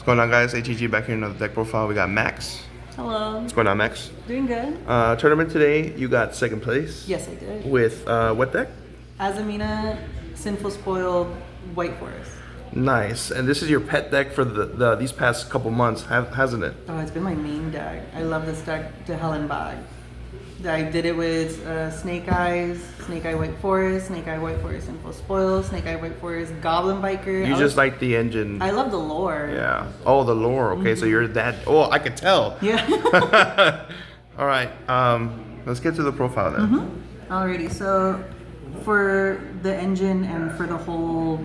going on, guys? ATG back here in another deck profile. We got Max. Hello. What's going on, Max? Doing good. Tournament today, you got second place. Yes, I did. With what deck? Azamina, Sinful Spoil, White Forest. Nice. And this is your pet deck for these past couple months, hasn't it? Oh, it's been my main deck. I love this deck to hell and back. I did it with Snake Eye, White Forest, Sinful Spoil, Snake Eye, White Forest, Goblin Biker. You just like the engine. I love the lore. Yeah. Oh, the lore. Okay, so you're that. Oh, I could tell. Yeah. All right. Let's get to the profile then. Alrighty. So for the engine and for the whole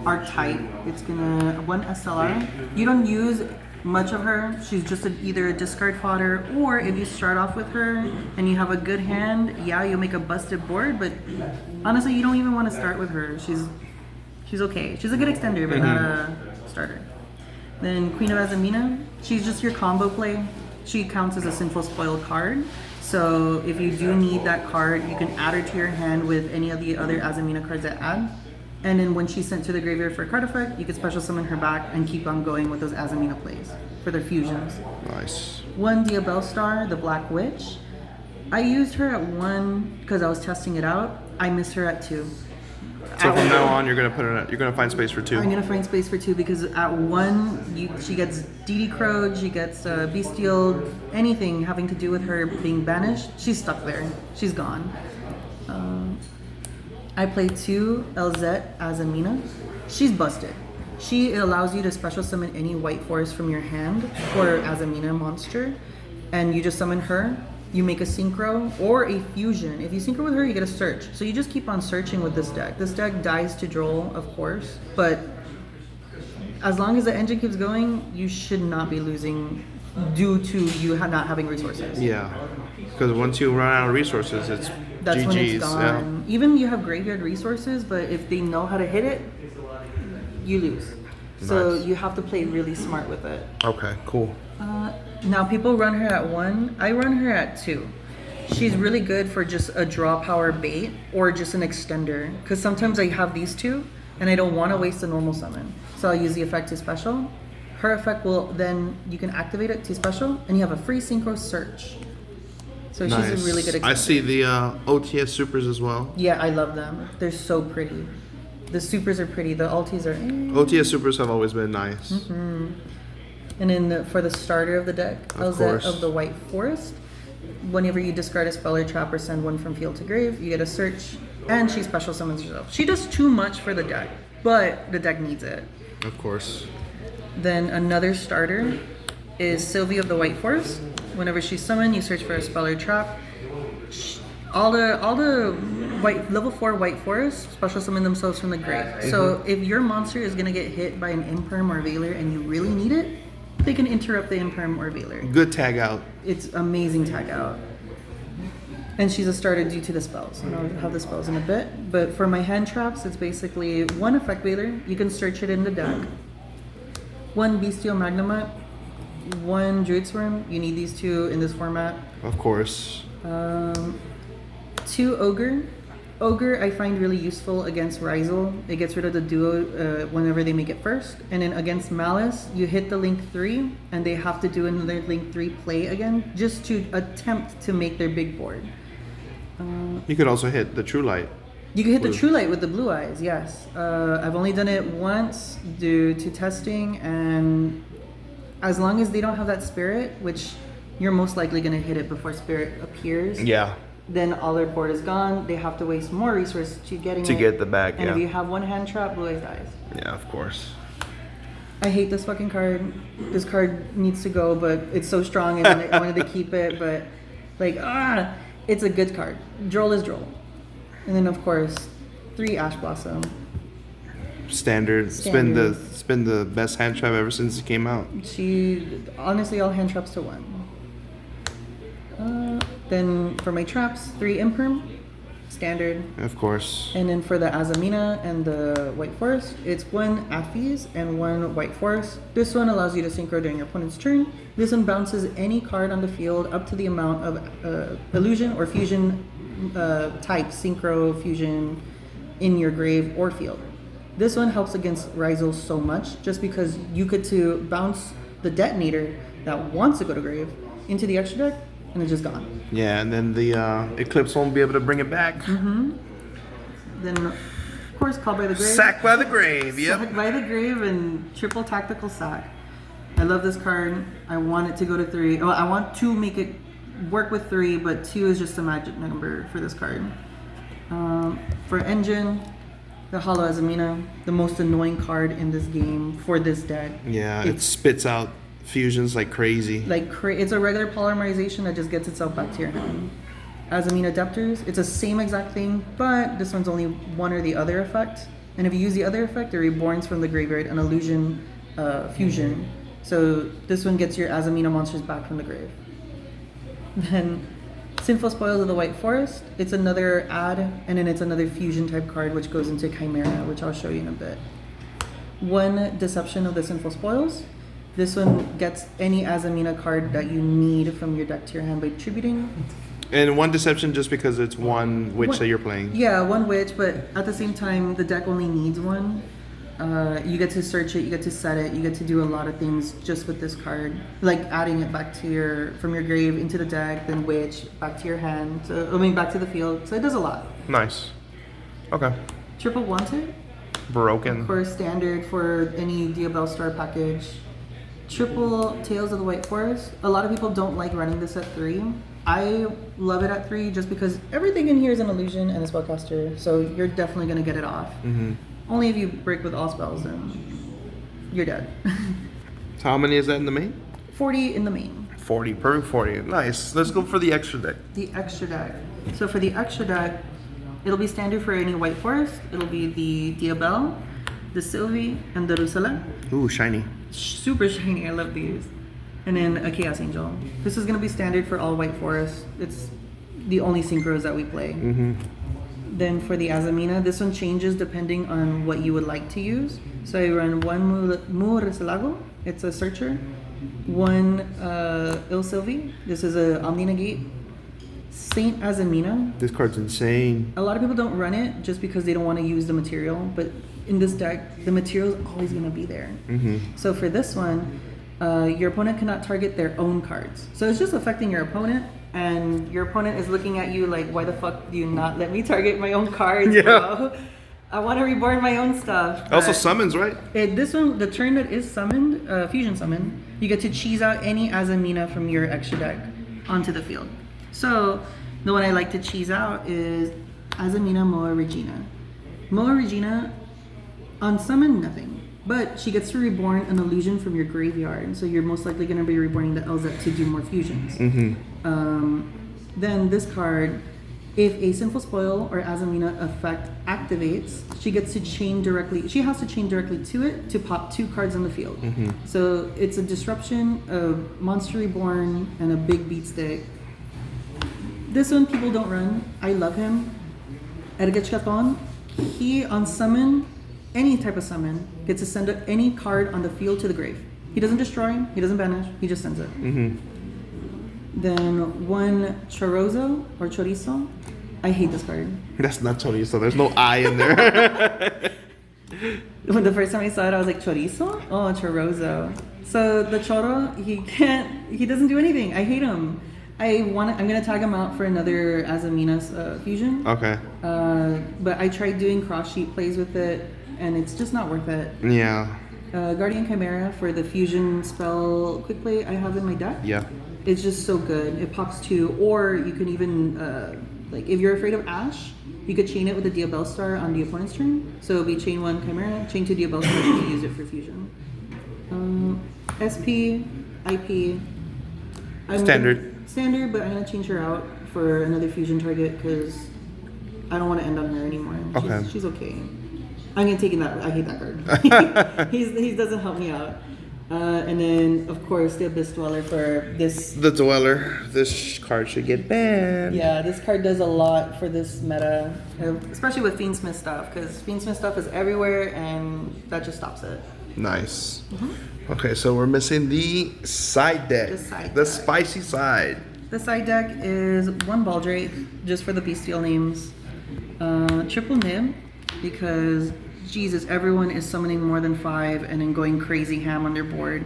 archetype, it's gonna one SLR. You don't use much of her. She's just either a discard fodder, or if you start off with her and you have a good hand, yeah, you'll make a busted board, but honestly you don't even want to start with her. She's okay. She's a good extender, but not a starter. Then Queen of Azamina, she's just your combo play. She counts as a Sinful Spoil card, so if you do need that card, you can add her to your hand with any of the other Azamina cards that add. And then when she's sent to the graveyard for a card effect, you can special summon her back and keep on going with those Azamina plays for their fusions. Nice. One Diabel Star, the Black Witch. I used her at 1 because I was testing it out. I miss her at 2. So from now on, you're gonna find space for 2. I'm gonna find space for 2 because at 1, she gets DD Crowed, she gets Bestial, anything having to do with her being banished. She's stuck there. She's gone. I play 2 Elzette Azamina. She's busted. She allows you to special summon any White Forest from your hand for Azamina monster, and you just summon her. You make a synchro or a fusion. If you synchro with her, you get a search. So you just keep on searching with this deck. This deck dies to Droll, of course, but as long as the engine keeps going, you should not be losing due to you not having resources. Yeah, because once you run out of resources, that's when it's GG's. gone. Yeah. Even you have graveyard resources, but if they know how to hit it, you lose. So Nice. you have to play really smart with it. Okay, cool. Now people run her at 1. I run her at 2. She's really good for just a draw power bait or just an extender. Because sometimes I have these two and I don't want to waste a normal summon. So I'll use the effect to special. Her effect will then, you can activate it to special and you have a free synchro search. So Nice. she's a really good extender. I see the OTS supers as well. Yeah, I love them. They're so pretty. The supers are pretty. The altis are. OTS supers have always been nice. And then for the starter of the deck, Of course. of the White Forest, whenever you discard a spell or trap or send one from field to grave, you get a search, and she special summons herself. She does too much for the deck, but the deck needs it. Of course. Then another starter is Sylvie of the White Forest. Whenever she's summoned, you search for a spell or trap. All the level 4 White Forest special summon themselves from the grave. So if your monster is gonna get hit by an Imperm or Veiler and you really need it, they can interrupt the Imperm or Veiler. Good tag out. It's amazing tag out. And she's a starter due to the spells. And I'll have the spells in a bit. But for my hand traps, it's basically 1 Effect Veiler. You can search it in the deck. 1 Bestial Magnemite. 1 Druid Swarm. You need these 2 in this format. Of course. 2 Ogre. Ogre I find really useful against Rizal. It gets rid of the duo whenever they make it first. And then against Malice, you hit the Link 3 and they have to do another Link 3 play again just to attempt to make their big board. You could also hit the True Light. You can hit the True Light with the Blue Eyes, yes. I've only done it once due to testing, and as long as they don't have that Spirit, which you're most likely going to hit it before Spirit appears. Yeah. Then all their board is gone. They have to waste more resources to get the bag. And yeah. if you have 1 hand trap, Blue Eyes dies. Yeah, of course. I hate this fucking card. This card needs to go, but it's so strong and I wanted to keep it, but it's a good card. Droll is Droll. And then of course, 3 Ash Blossom. Standard. It's been the best hand trap ever since it came out. Honestly, all hand traps to 1. Then for my traps, 3 Imperm, standard. Of course. And then for the Azamina and the White Forest, it's 1 Aphies and 1 White Forest. This one allows you to synchro during your opponent's turn. This one bounces any card on the field up to the amount of illusion or fusion type synchro fusion in your grave or field. This one helps against Ryzel so much, just because you get to bounce the detonator that wants to go to grave into the extra deck, and it's just gone. Yeah, and then the Eclipse won't be able to bring it back. Then, of course, Call by the Grave. Sack by the grave, yep. Sack by the Grave and triple tactical sack. I love this card. I want it to go to 3. Oh, I want to make it work with 3, but 2 is just a magic number for this card. For Engine, the Hollow Azamina, the most annoying card in this game for this deck. Yeah, it spits out fusions like crazy. It's a regular polymerization that just gets itself back to your hand. Azamina Adeptors, it's the same exact thing, but this one's only one or the other effect. And if you use the other effect, it reborns from the graveyard an illusion fusion. So this one gets your Azamina monsters back from the grave. Then Sinful Spoils of the White Forest, it's another add, and then it's another fusion type card which goes into Chimera, which I'll show you in a bit. 1 Deception of the Sinful Spoils. This one gets any Azamina card that you need from your deck to your hand by tributing. And 1 Deception just because it's 1 witch that you're playing. Yeah, 1 witch, but at the same time, the deck only needs 1. You get to search it, you get to set it, you get to do a lot of things just with this card. Like adding it back to from your grave into the deck, then witch, back to your hand, back to the field. So it does a lot. Nice. Okay. Triple Wanted. Broken. Of course, standard for any Diabell Star package. Triple Tales of the White Forest. A lot of people don't like running this at 3. I love it at 3 just because everything in here is an illusion and a spellcaster, so you're definitely going to get it off. Only if you break with all spells, then you're dead. So how many is that in the main? 40 in the main. 40, perfect 40. Nice. Let's go for the extra deck. The extra deck. So for the extra deck, it'll be standard for any White Forest. It'll be the Diabell, the Sylvie, and the Rusela. Ooh, shiny. Super shiny, I love these. And then a Chaos Angel. This is going to be standard for all White Forest. It's the only synchros that we play. Then for the Azamina, this one changes depending on what you would like to use. So I run 1 Mureselago, it's a searcher. 1 Il Sylvie, this is a Omni Negate. Saint Azamina. This card's insane. A lot of people don't run it just because they don't want to use the material, but in this deck, the material is always going to be there. So for this one, your opponent cannot target their own cards. So it's just affecting your opponent, and your opponent is looking at you like, why the fuck do you not let me target my own cards, bro? I want to reborn my own stuff. Also summons, right? This one, the turn that is summoned, fusion summon, you get to cheese out any Azamina from your extra deck onto the field. So the one I like to cheese out is Azamina Moa Regina. Moa Regina, on summon, nothing. But she gets to reborn an illusion from your graveyard, so you're most likely going to be reborning the Elzette to do more fusions. Then this card, if a Sinful Spoil or Azamina effect activates, she gets to chain directly. She has to chain directly to it to pop 2 cards on the field. So it's a disruption, a monster reborn, and a big beat stick. This one people don't run. I love him. Ergetchaton. He on summon. Any type of summon gets to send any card on the field to the grave. He doesn't destroy, he doesn't banish, he just sends it. Then 1 Chorizo or Chorizo. I hate this card. That's not chorizo. There's no I in there. When the first time I saw it, I was like, Chorizo? Oh, Chorizo. So the Choro, he doesn't do anything. I hate him. I'm gonna tag him out for another Azamina fusion. Okay. But I tried doing cross sheet plays with it, and it's just not worth it. Yeah. Guardian Chimera for the fusion spell quick play I have in my deck. Yeah. It's just so good. It pops 2, or you can even like if you're afraid of Ash, you could chain it with a Diabell Star on the opponent's turn. So it'll be chain 1 Chimera, chain 2 Diabell Star, and you use it for fusion. SP, IP. Standard, but I'm gonna change her out for another fusion target because I don't want to end on her anymore. Okay. She's okay. I'm gonna take that. I hate that card. he doesn't help me out. And then of course the Abyss Dweller for this. The Dweller. This card should get banned. Yeah, this card does a lot for this meta, especially with Fiendsmith stuff, because Fiendsmith stuff is everywhere, and that just stops it. Nice. Okay, so we're missing the side deck. The spicy side. The side deck is 1 Baldrake, just for the bestial names. Triple Nib, because Jesus, everyone is summoning more than 5 and then going crazy ham on their board.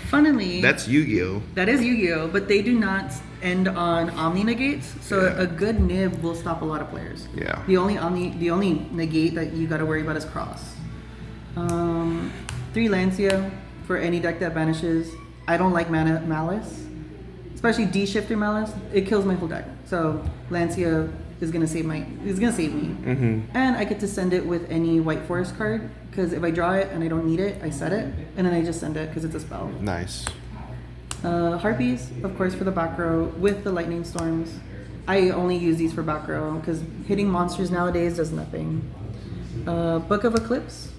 Funnily, That's Yu-Gi-Oh. that is Yu-Gi-Oh, but they do not end on Omni negates, so Yeah. a good nib will stop a lot of players. Yeah. The only negate that you got to worry about is cross. 3 Lancia for any deck that banishes. I don't like Malice, especially D-Shifter Malice. It kills my whole deck. So Lancia is gonna save me. Mm-hmm. And I get to send it with any White Forest card, because if I draw it and I don't need it, I set it, and then I just send it because it's a spell. Nice. Harpies, of course, for the back row with the Lightning Storms. I only use these for back row because hitting monsters nowadays does nothing. Book of Eclipse,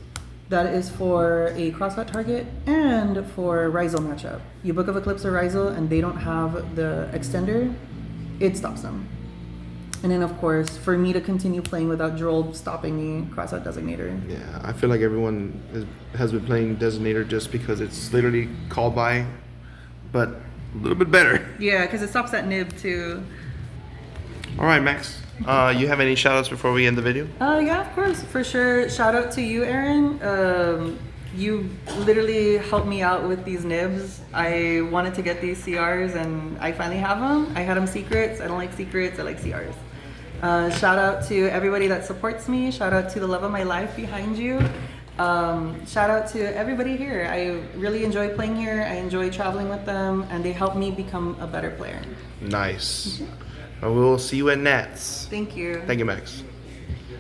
that is for a crosscut target and for Rizal matchup. You Book of Eclipse or Rizal and they don't have the extender, it stops them. And then, of course, for me to continue playing without Droll stopping me, Crossout Designator. Yeah, I feel like everyone has been playing Designator just because it's literally called by, but a little bit better. Yeah, because it stops that nib too. All right, Max. You have any shout outs before we end the video? Yeah, of course, for sure. Shout out to you, Aaron. You literally helped me out with these nibs. I wanted to get these CRs and I finally have them. I had them secrets. I don't like secrets. I like CRs. Shout out to everybody that supports me. Shout out to the love of my life behind you. Shout out to everybody here. I really enjoy playing here. I enjoy traveling with them, and they help me become a better player. Nice. We'll see you at Nats. Thank you. Thank you, Max.